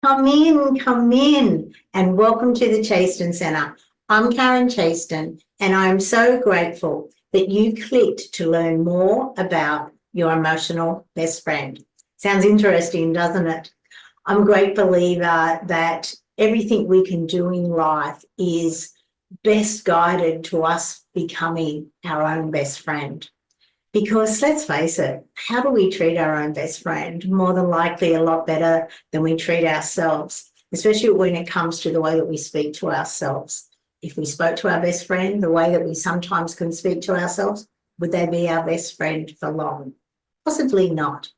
come in, and welcome to the Chaston Centre. I'm Karen Chaston, and I'm so grateful that you clicked to learn more about your emotional best friend. Sounds interesting, doesn't it? I'm a great believer that everything we can do in life is best guided to us becoming our own best friend. Because let's face it, how do we treat our own best friend? More than likely a lot better than we treat ourselves, especially when it comes to the way that we speak to ourselves. If we spoke to our best friend the way that we sometimes can speak to ourselves, would they be our best friend for long? Possibly not.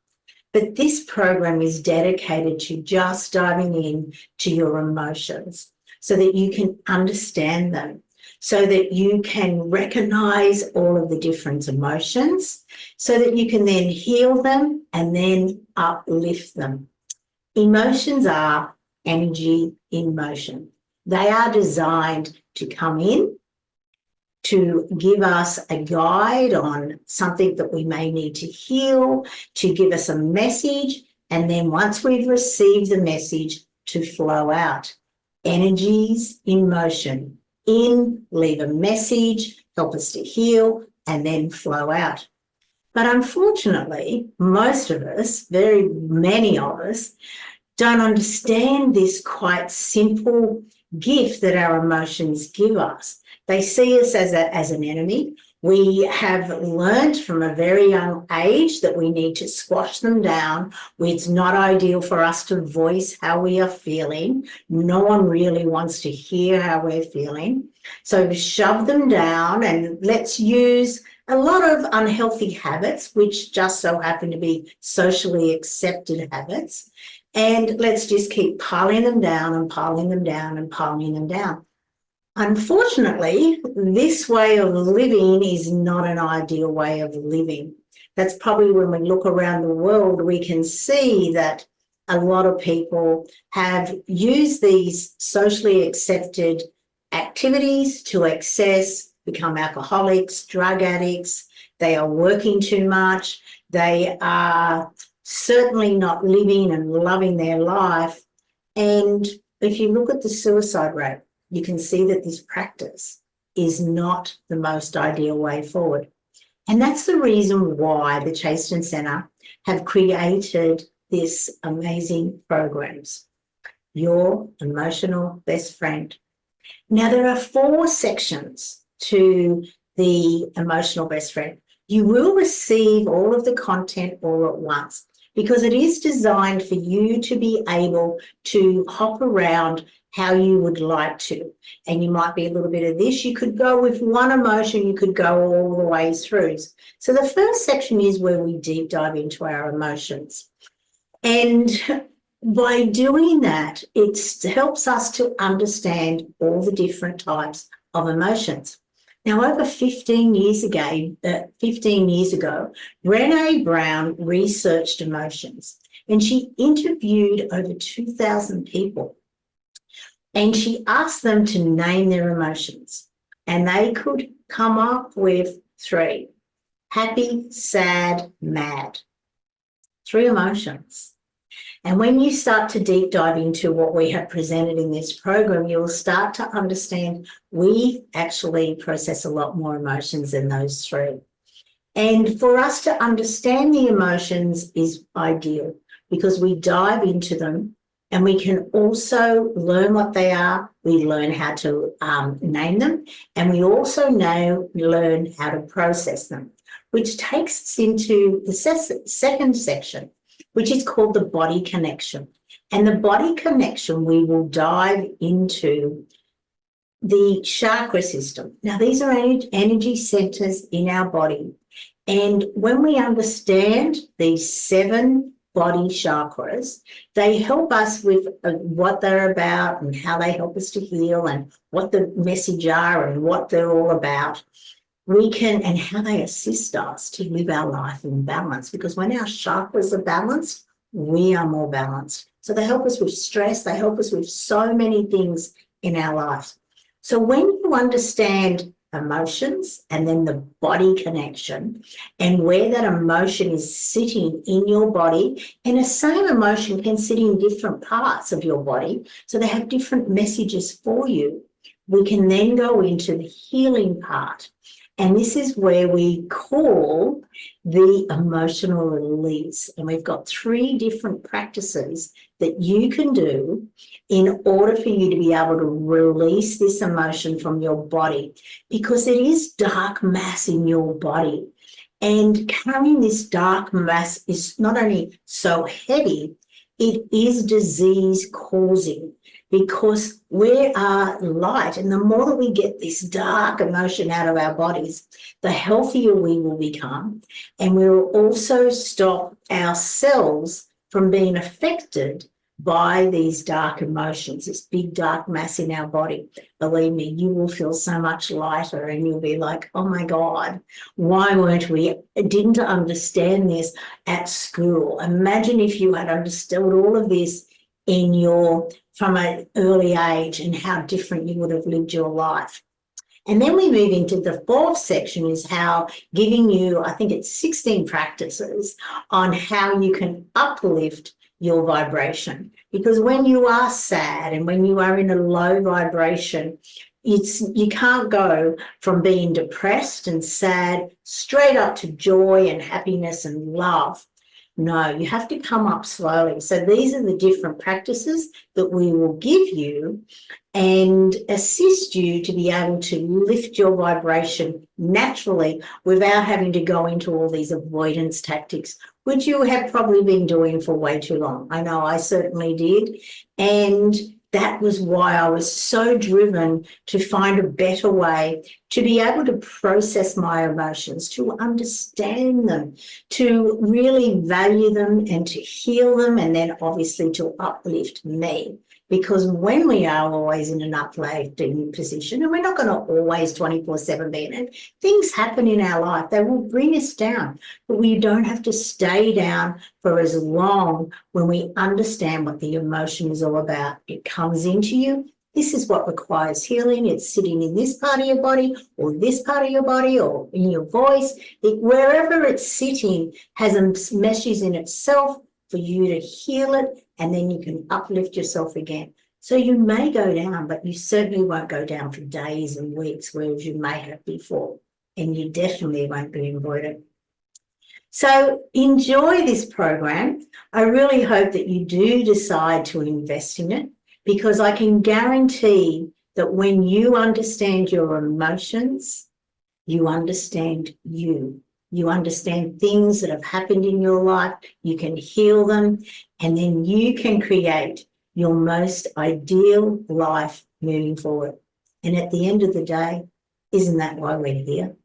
But this program is dedicated to just diving in to your emotions so that you can understand them, so that you can recognize all of the different emotions, so that you can then heal them and then uplift them. Emotions are energy in motion. They are designed to come in, to give us a guide on something that we may need to heal, to give us a message, and then once we've received the message, to flow out. Energies in motion. In, leave a message, help us to heal, and then flow out. But unfortunately, most of us, very many of us, don't understand this quite simple gift that our emotions give us. They see us as an enemy. We have learned from a very young age that we need to squash them down. It's not ideal for us to voice how we are feeling. No one really wants to hear how we're feeling. So we shove them down, and let's use a lot of unhealthy habits, which just so happen to be socially accepted habits. And let's just keep piling them down and piling them down and piling them down. Unfortunately, this way of living is not an ideal way of living. That's probably when we look around the world, we can see that a lot of people have used these socially accepted activities to excess, become alcoholics, drug addicts. They are working too much. They are certainly not living and loving their life. And if you look at the suicide rate, you can see that this practice is not the most ideal way forward. And that's the reason why the Chaston Centre have created this amazing programs, Your Emotional Best Friend. Now, there are 4 sections to the Emotional Best Friend. You will receive all of the content all at once because it is designed for you to be able to hop around how you would like to. And you might be a little bit of this. You could go with one emotion, you could go all the way through. So the first section is where we deep dive into our emotions. And by doing that, it helps us to understand all the different types of emotions. Now, over 15 years ago, Brené Brown researched emotions, and she interviewed over 2,000 people. And she asked them to name their emotions, and they could come up with 3: happy, sad, mad. 3 emotions. And when you start to deep dive into what we have presented in this program, you'll start to understand we actually process a lot more emotions than those 3. And for us to understand the emotions is ideal because we dive into them and we can also learn what they are. We learn how to name them, and we also learn how to process them, which takes us into the second section, which is called the body connection. And the body connection, we will dive into the chakra system. Now, these are energy centers in our body. And when we understand these 7 body chakras, they help us with what they're about and how they help us to heal and what the message are and what they're all about. We can, and how they assist us to live our life in balance, because when our chakras are balanced, we are more balanced. So they help us with stress, they help us with so many things in our lives. So when you understand emotions and then the body connection, and where that emotion is sitting in your body. And the same emotion can sit in different parts of your body, so they have different messages for you. We can then go into the healing part. And this is where we call the emotional release. And we've got 3 different practices that you can do in order for you to be able to release this emotion from your body, because it is dark mass in your body. And carrying this dark mass is not only so heavy, it is disease causing, because we are light, and the more that we get this dark emotion out of our bodies, the healthier we will become, and we will also stop ourselves from being affected by these dark emotions, this big dark mass in our body. Believe me, you will feel so much lighter, and you'll be like, oh my God, why weren't we, didn't understand this at school? Imagine if you had understood all of this from an early age, and how different you would have lived your life. And then we move into the 4th section, is how giving you, I think it's 16 practices on how you can uplift your vibration. Because when you are sad and when you are in a low vibration, you can't go from being depressed and sad straight up to joy and happiness and love. No, you have to come up slowly. So these are the different practices that we will give you and assist you to be able to lift your vibration naturally without having to go into all these avoidance tactics, which you have probably been doing for way too long. I know I certainly did. And that was why I was so driven to find a better way to be able to process my emotions, to understand them, to really value them and to heal them, and then obviously to uplift me. Because when we are always in an uplifting position, and we're not going to always 24/7 be in it, things happen in our life, they will bring us down, but we don't have to stay down for as long when we understand what the emotion is all about. It comes into you. This is what requires healing. It's sitting in this part of your body or this part of your body or in your voice. Wherever it's sitting has a message in itself for you to heal it, and then you can uplift yourself again. So you may go down, but you certainly won't go down for days and weeks, whereas you may have before, and you definitely won't be avoided. So enjoy this program. I really hope that you do decide to invest in it, because I can guarantee that when you understand your emotions, you understand you. You understand things that have happened in your life, you can heal them, and then you can create your most ideal life moving forward. And at the end of the day, isn't that why we're here?